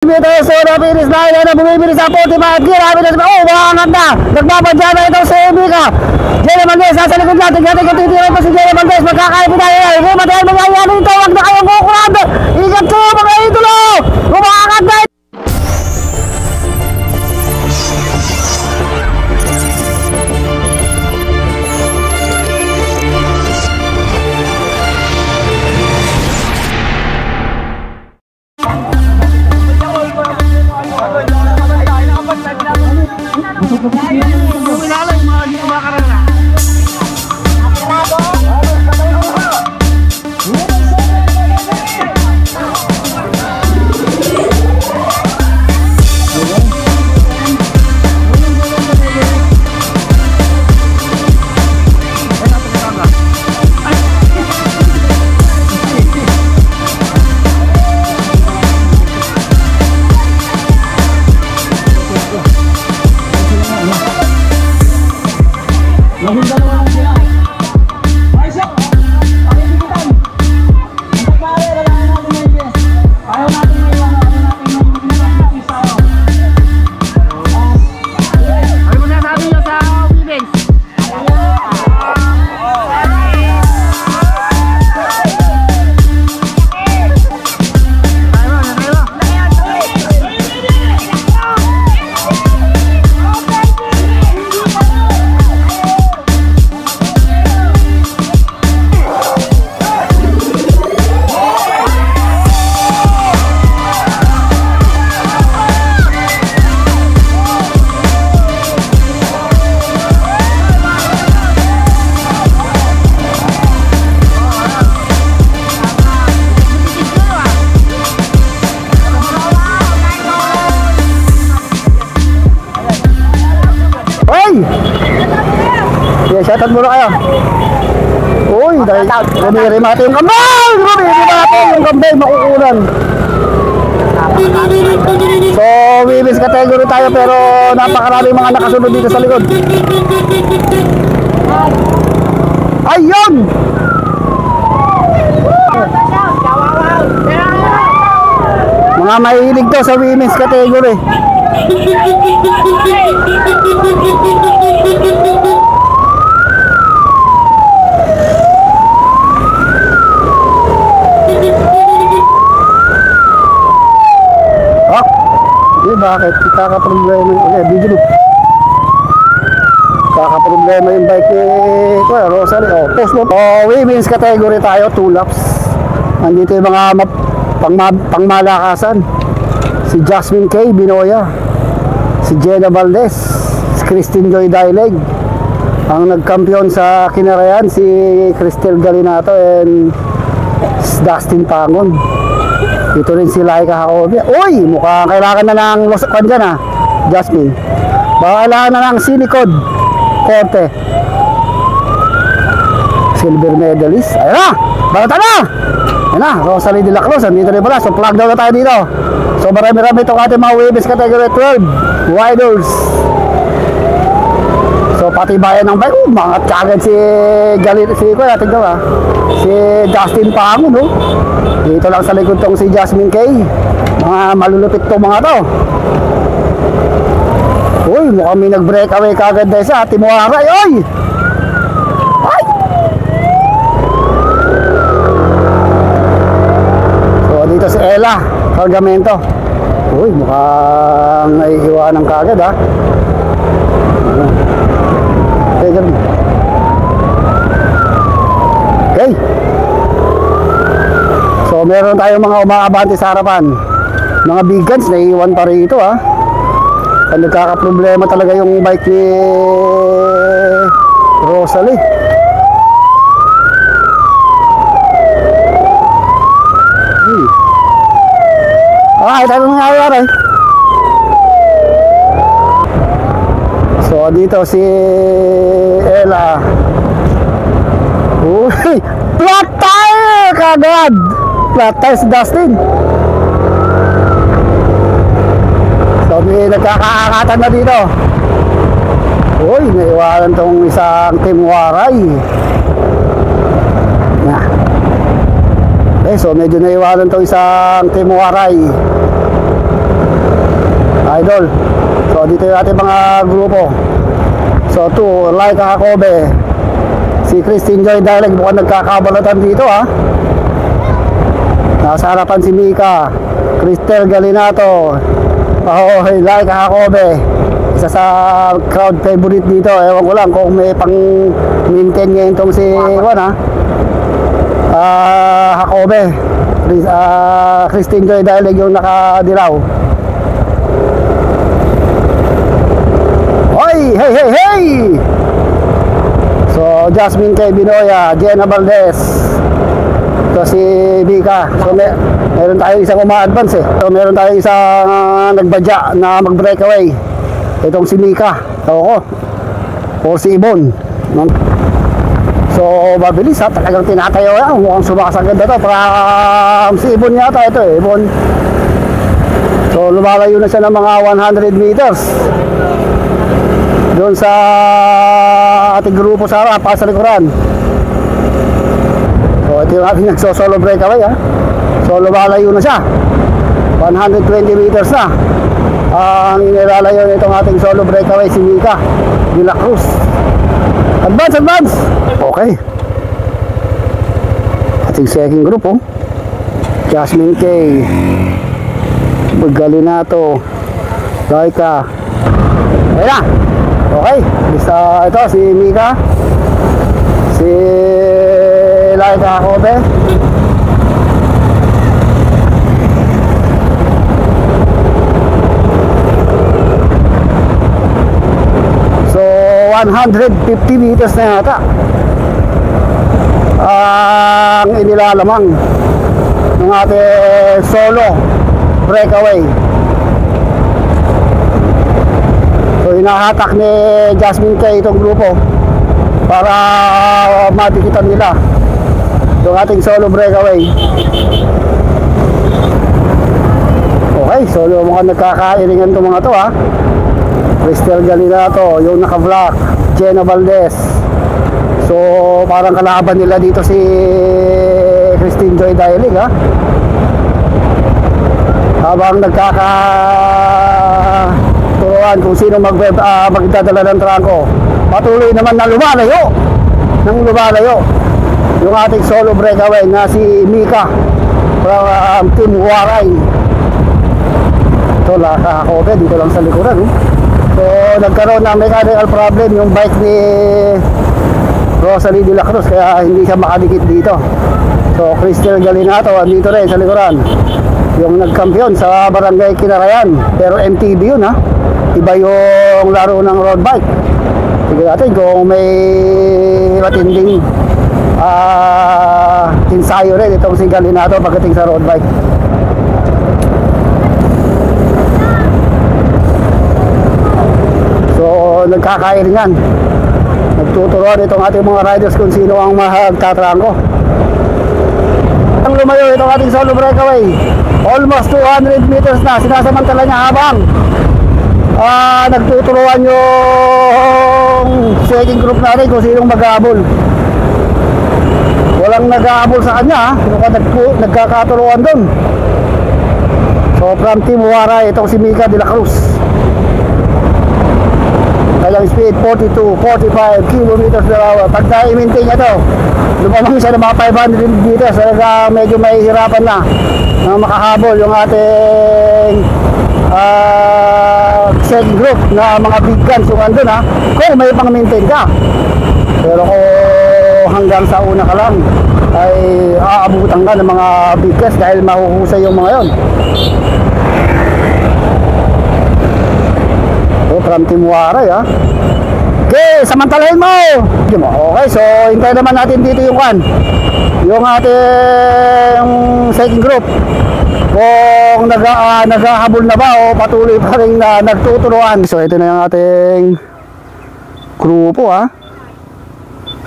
Ito so napinis na yan na bumibili sa 45 gear. Umangat na. Nagbabadya na itong si Emika. Jerry Valdez, nasa likod natin. Titiray pa si Jerry Valdez. Magkakaipin na yan. Matay mangyayari ito. Huwag na kayong kukurad. Ingat ko mga idolo. Umangat na. Shoutout muna kayo. Uy, rumiri-mati yung kambay! Rumiri-mati yung kambay, makukulan. So, women's category tayo pero napakaraming mga nakasunod dito sa likod. Ayun! Mga mahilig to sa women's category. Bakit? Kakaproblema yung video. Kakaproblema yung bike ni Rosalie. Post mo. Women's category tayo, 2 laps. Nandito yung mga pangmalakasan. Si Jasmine K. Binoya, si Jenna Valdez, si Christine Joy Daileg. Ang nagkampiyon sa kinarayan si Cristel Galinato and Dustin Pangon. Dito rin si Laika Jacobia. Uy, mukhang kailangan na ng losakan dyan ha, Jasmine. Baka kailangan na ng silicon Corte. Silver medalist. Ayun na, balata na. Ayun na, Rosalie de la Cruz. Andito rin pala, so plug down na tayo dito. So marami-rami itong ating mga women's category 12 riders. So pati bayan ng bike, mga kagad si natin daw ha, si Dustin Pangon, no? Dito lang sa likod tong si Jasmine K. Mga malulupit tong mga to. Uy, mukhang may nag-breakaway kagad dahil sa Timuaray. Uy! Ay! So dito si Ella Cargamento. Uy, mukhang naiiwanan kagad ha. Okay. So meron tayong mga umaabante sa harapan. Mga big guns, naiiwan pa rin ito ha. Ang nagkakaproblema talaga yung bike ni Rosalie. Ito ang nangyayari. So dito si Ella. Uy, flat tire kagad. Flat tire si Dustin. So may nagkakaangatan na dito. Uy, naiwanan tong isang Team Waray. Okay, so medyo naiwanan tong isang Team Waray. idol. So dito yung ating mga grupo. So 2, Laika Jacobe, si Christine Joy Dialect, mukhang nagkakabalatan dito ha. Nasa harapan si Mika, Cristel Galinato, Ahoy, Laika Jacobe, isa sa crowd favorite dito. Ewan ko lang kung may pang maintain ngayon itong si Jacobe. Christine Joy Dialect yung nakadilaw. Hoy, hey, hey, hey! So, Jasmine K. Binoya, Jenna Valdez. Ito si Mika. So, meron tayo isang uma-advance eh. So, meron tayo isang nagbadya na mag-breakaway. Itong si Mika. Oo. O si Ibon. So, mabilis ha. Talagang tinatayo yan. Mukhang sumakas ang ganda to. Para si Ibon yata ito eh. Ibon. So, lumalayo na siya ng mga 100 meters. Doon sa ating grupo sa harap, sa likuran. So, ito yung ating nagso-solo breakaway ha. So, lumalayo na siya. 120 meters na. Ang inilalayo na itong ating solo breakaway si Mika de la Cruz. Advance, advance! Okay. Ating second group oh. Jasmine K, Galinato, Laika. Ayan na. Okay. Bisa ito si Mika, si Laika Jacobe. So 150 meters na yata ang inilalamang ng ating solo breakaway. So hinahatak ni Jasmine K itong grupo para matikitan nila yung ating solo breakaway. Okay, so mukhang nagkakairingan itong mga to ha. Cristel Galinato, yung naka-vlog, Jenna Valdez. So parang kalaban nila dito si Christine Joy Dialect ha. Habang nagkakaturuan kung sino magdadala ng trangko, patuloy naman na lumalayo yung ating solo breakaway na si Mika from Team Waray. Ito Jacobe dito lang sa likuran So nagkaroon ng mechanical problem yung bike ni Rosalie de la Cruz, kaya hindi siya makadikit dito. So Cristel Galinato andito rin sa likuran, yung nagkampiyon sa Barangay Kinarayan, pero MTB yun ha. Iba yung laro ng road bike. Tignan natin kung may matinding ensayo rin itong si Galinato pagdating sa road bike. So nagkakairingan, nagtuturuan itong ating mga riders kung sino ang magtatrangko. Ang lumayo itong ating solo breakaway, almost 200 meters na sinasamantala niya habang nagtuturuan yung second group natin kung sinong mag-aabol. Walang nag-aabol sa kanya nagkakaturuan dun. So from Team Waray, itong si Mika de la Cruz. Kayang speed 42, 45 kilometers per hour. Pag na-maintain niya to, lumamang siya ng mga 500 meters. Kaya medyo may hirapan na makahabol yung ating second group na mga big guns yung andun ha, kung may pang-maintain ka. Pero kung hanggang sa una ka lang ay aabutan ka ng mga big guns dahil mahuhusay yung mga yon. So from Team Waray ha. Okay, samantalahin mo. Okay, so hintay naman natin dito yung yung ating second group kung naghahabol na ba o patuloy pa rin na nagtuturuan. So ito na yung ating grupo ha.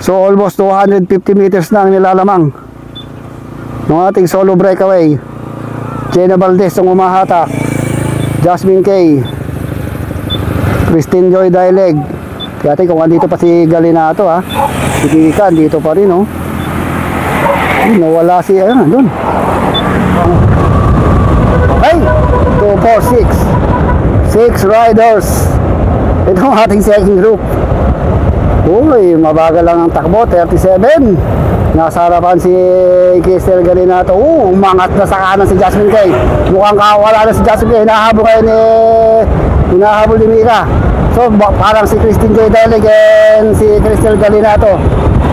So almost 250 meters na ang nilalamang ng ating solo breakaway. Jenna Valdez ang umahatak, Jasmine K, Christine Joy Dialect. Kaya kung andito pa si Galinato ha, si Mika andito pa rin oh. Nawala si doon. Okay, 2, 4, 6, 6 riders. Ito ang ating second group. Uy, mabagal lang ang takbo, 37. Nasa harapan si Crystal Galinato. Umangat na sa kanan si Jasmine Kay. Mukhang kawala na si Jasmine Kay. Hinahabol ngayon hinahabol ni Mika. So parang si Christine Joy Dalig and si Crystal Galinato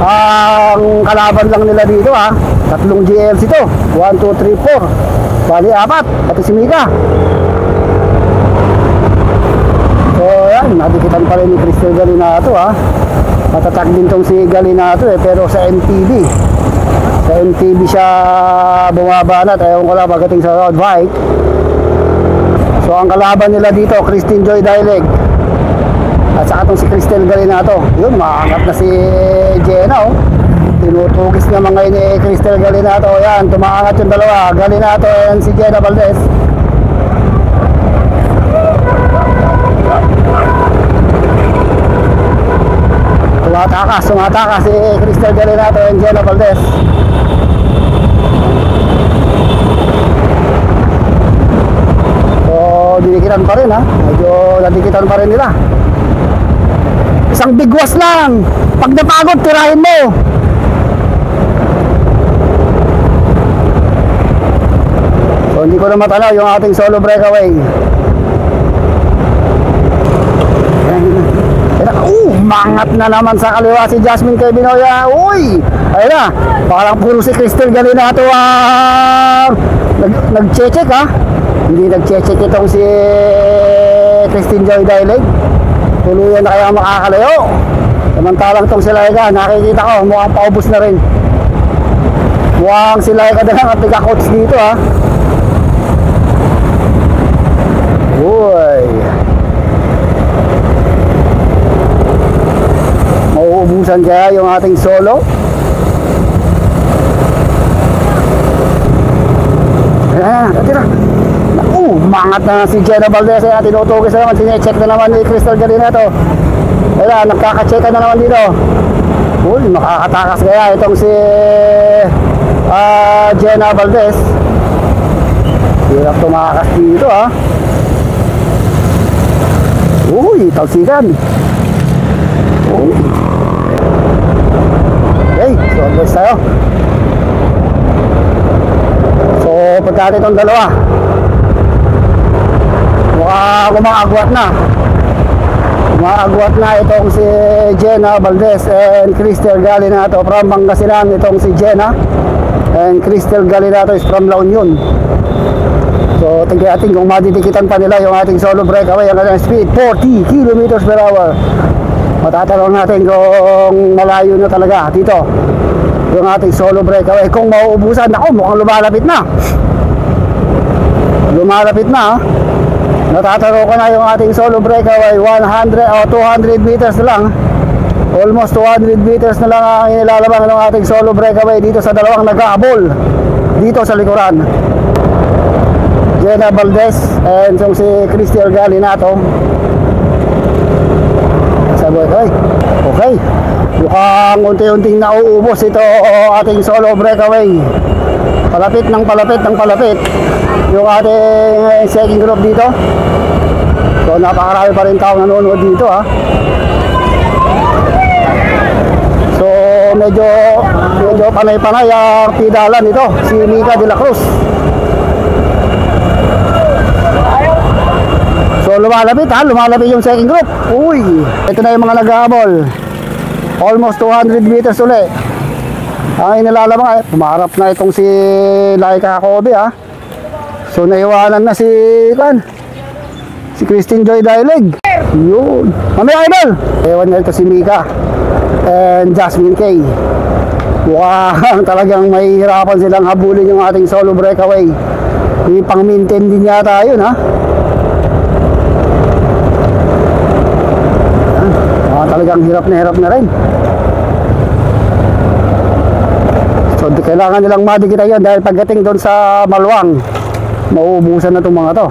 ang kalaban lang nila dito ha. Tatlong GLC to. 1, 2, 3, 4. Bali 4. Pati si Mika. So yan, nadikitan pa rin ni Crystal Galinato ha. Matatag din tong si Galinato pero sa MTB. Sa MTB siya bumabanat. Ayaw ko lang pagdating sa road bike. So ang kalaban nila dito, Christine Joy Dalig at saka itong si Crystal Galinato. Yun, maangat na si Jenna tinutugis naman ngayon ni Crystal Galinato. Yan, tumaangat yung dalawa, Galinato and si Jenna Valdez. Sumatakas si Crystal Galinato and Jenna Valdez. So dinikitan pa rin ha. Medyo nadikitan pa rin nila. Isang bigwas lang. Pag napagod, tirahin mo. So hindi ko na matanaw yung ating solo breakaway. Mangat na naman sa kaliwa si Jasmine Kay Binoya. Uy, ayun na. Parang puro si Crystal Galinato nag-check ha. Hindi nag-check itong si Christine Joy Dalig. Tuluyan na kaya makakalayo. Samantalang itong si Laika, nakikita ko mukhang paubos na rin. Mukhang si Laika na lang at nagka-coach dito ha. Uy, mauubusan kaya yung ating solo. Tira. Mangat na si Jenna Valdez. Tinutugis na naman, sinecheck na naman ni Crystal Galinato. Ayan, nagkakacheckan na naman dito. Uy, makakatakas kaya itong si Jenna Valdez. Hirap tumakas dito ha. Uy, talsikan. Uy. Okay, so advice tayo. So punta natin itong dalawa. Mukhang umaagwat na. Umaagwat na itong si Jenna Valdez and Crystal Galinato from Pangasinan. Itong si Jenna and Crystal Galinato is from La Union. So tingnan natin kung madidikitan pa nila yung ating solo breakaway. Ang kanyang speed 40 km/h. Matatanong natin kung malayo na talaga dito yung ating solo breakaway. Kung mauubusan, ako mukhang lumalapit na. Lumalapit na. Natatanong ko na yung ating solo breakaway. 100 o 200 meters na lang. Almost 200 meters na lang ang inilalabang ng ating solo breakaway dito sa dalawang nag-aabol dito sa likuran. Jenna Valdez and yung si Crystal Galinato. Okay. Mukhang unti-unting nauubos ito ating solo breakaway. Palapit ng palapit yung ating second group dito. So napakarami pa rin tao nanonood dito ha. So medyo panay-panay ang pidalan ito, si Mika de la Cruz. So lumalapit yung second group. Uy, ito na yung mga nag-aabol. Almost 200 meters uli. Ang inilalabang pumarap na itong si Laika Kobe ha. So naiwanan na si Christine Joy Dalig. Yun. Mamaya idol. Ewan na ito si Mika and Jasmine Kay. Mukhang talagang mahihirapan silang habulin yung ating solo breakaway. Yung pang-maintain din yata yun ha. Talagang hirap na rin. So kailangan nilang madikita yun dahil pagdating doon sa Malwang, mauubusan na itong mga to.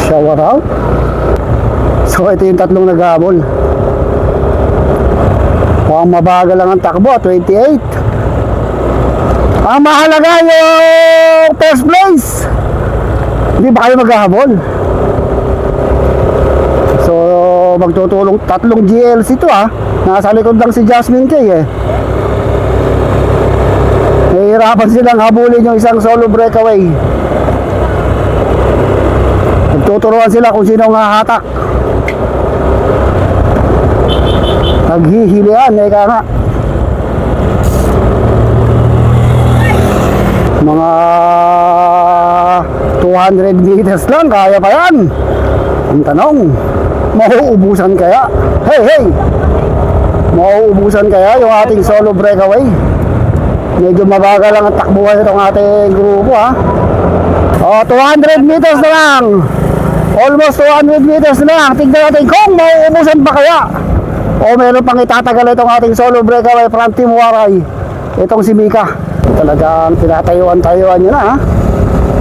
Shower out. So ito yung tatlong nag-aabol. Mukhang mabagal lang ang takbo, 28. Ang mahalaga yung first place. Hindi ba kayo maghahabol? magtutulong, tatlong GLC to ha. Nasa likod lang si Jasmine K eh. Nahihirapan silang habulin yung isang solo breakaway. Nagtuturuan sila kung sino nga hatak. Naghihilian eh ka nga. Mga 200 meters lang, kaya pa yan. Ang tanong, mauubusan kaya? Hey! Mauubusan kaya yung ating solo breakaway? Medyo mabagal lang ang takbuhan itong ating grupo ha. 200 meters na lang. Almost 200 meters na lang. Tignan natin kung mauubusan pa kaya. O meron pang itatagal itong ating solo breakaway from Team Waray. Itong si Mika. Talagang tinatayuan-tayuan nyo na ha.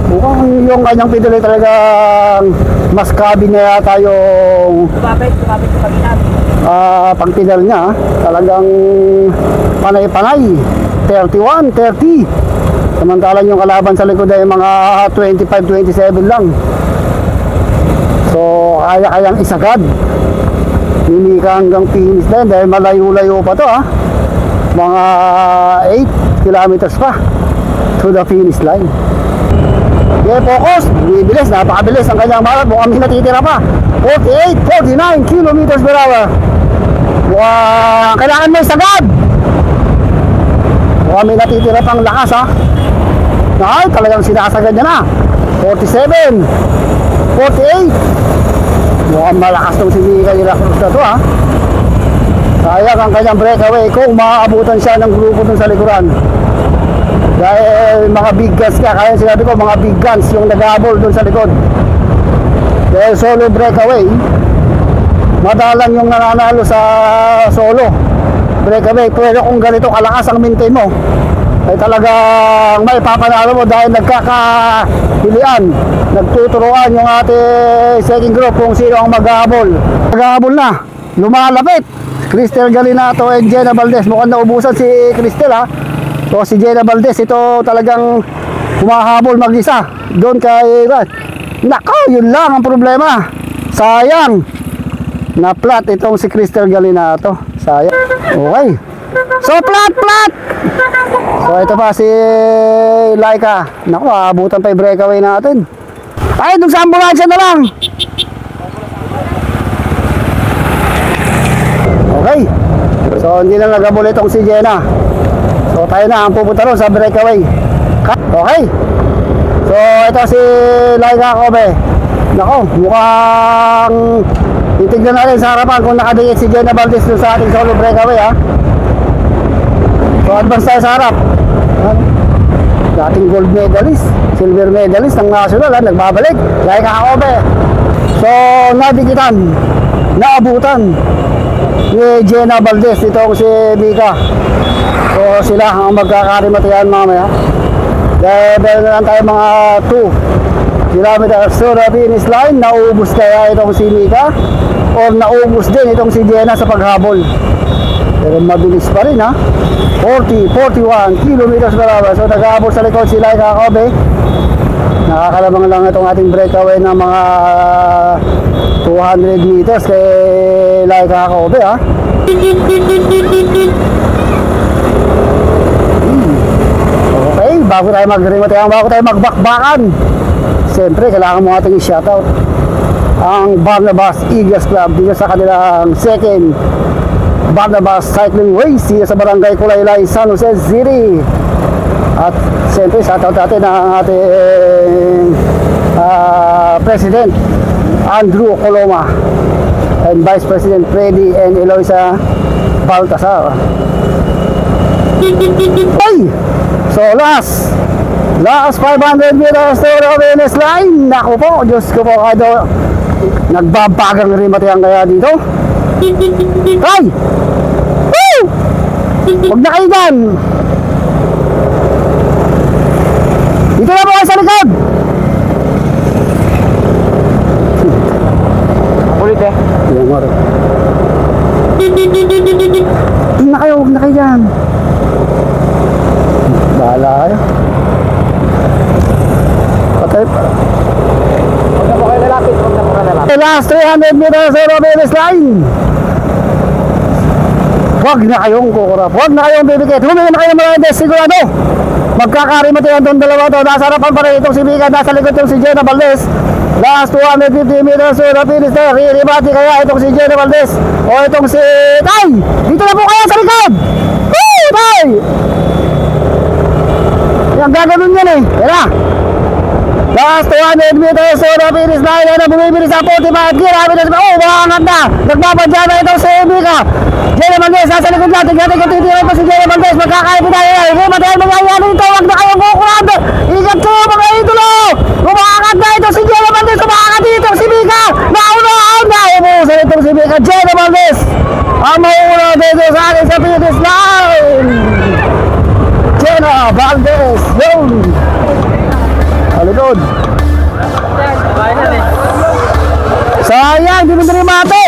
Mukhang yung kanyang pedal ay talagang mas cabin na yata yung pang pedal niya. Talagang panay-panay. 31, 30. Samantalang yung kalaban sa likod ay mga 25, 27 lang. So kaya-kayang isagad. Hindi ka hanggang finish line dahil malayo-layo pa to ha. Mga 8 kilometers pa to the finish line. Okay, focus. Bibilis, napakabilis ang kanyang marat. Mukhang may natitira pa. 48, 49 kilometers per hour. Mukhang kailangan mo isagad. Mukhang may natitira pang lakas ha. Ay, talagang sinasagad niya na. 47, 48. Mukhang malakas tong si Mika de la Cruz na to ha. Sayang ang kanyang breakaway kung maaabutan siya ng grupo dun sa likuran. Dahil mga big guns ka, kaya sinabi ko mga big guns yung nag-aabol dun sa likod. Dahil solo breakaway, madalang yung nananalo sa solo breakaway. Pero kung ganito kalakas ang maintain mo, ay talagang may papanalo mo dahil nagkakahilian, nagtuturuan yung ating second group kung sino ang mag-aabol. Mag-aabol na, lumalapit Cristel Galinato and Jenna Valdez. Mukhang naubusan si Cristel ha. So si Jenna Valdez ito talagang humahabol mag-isa doon kay nako, yun lang ang problema. Sayang na flat itong si Cristel Galinato. Sayang. Okay. So flat. So ito pa si Laika. Naku, abutan pa yung breakaway natin. Ay, dun sa ambulansya na lang. Okay. So hindi na nagabol itong si Jenna. So tayo na ang pupunta ron sa breakaway. Okay. So ito si Laika Kobe. Nako, mukhang titignan natin sa harapan kung nakadikit si Jenna Valdez dun sa ating solo breakaway ha. So advance tayo sa harap. Dating gold medalist, silver medalist ng national ha, nagbabalik. Laika Kobe. So nadikitan, naabutan ni Jenna Valdez itong si Mika. So sila ang magkakarimatayan mamaya. Dahil meron na lang tayo mga 2 kilometers to the finish line. Naubos kaya itong si Mika o naubos din itong si Jenna sa paghabol. Pero mabilis pa rin ha. 40, 41 kilometers per hour. So naghahabol sa likod si Laika Kobe. Nakakalabang lang itong ating breakaway ng mga 200 meters kay Laika Kobe ha. Okay, bago tayo mag-remote, bago tayo magbakbakan, siyempre kailangan mo ating i-shoutout ang Barnabas Eagles Club dito sa kanilang second Barnabas Cycling Race dito sa Barangay Kulaylay, San Jose City. At siyempre shoutout natin ang ating President Andrew Coloma and Vice President Freddy and Eloisa Baltasar. Ay! So last 500 meters to the finish line. Naku po, Diyos ko po, nagbabagang rimatihan kaya dito. Ay! Woo! Huwag na kayo dyan. Dito na po kayo sa likod. Ulit eh. Yan mo rin. Huwag na kayo dyan. Bahala kayo. Patay pa. Huwag na po kayo lalapit. Last 300 meters sa finish line. Huwag na kayong kukurap, huwag na kayong bibigit. Humingi na kayo mga sigurado. Magkakarimati ang itong dalawa to. Nasa harapan pa rin itong si Mika, nasa likod itong si Jenna Valdez. Last 250 meters sa finish line. Riribati kaya itong si Jenna Valdez o itong si Tay. Dito na po kayo sa likod. Woo! Tay! Yung gagawin yan eh. Yan na. Last 200 meters sa finish line. Yan na bumibilis sa 45 gear. Oh, makangat na. Nagpapadya na itong si Mika. Jenna Valdez, nasa likod natin. Tingnan ko titirin pa si Jenna Valdez. Magkakaipin tayo. Rimatayan magyayari ito. Huwag na kayong kukurap. Ingat kayo mga idolo. Kumakangat na itong si Jenna Valdez. Kumakangat dito si Mika. Naunahan na. Umuusan itong si Mika. Jenna Valdez ang mauna dito sa akin sa finish line. Jenna Valdez. Yun. Alikod. Sayang, di mo na rin mate.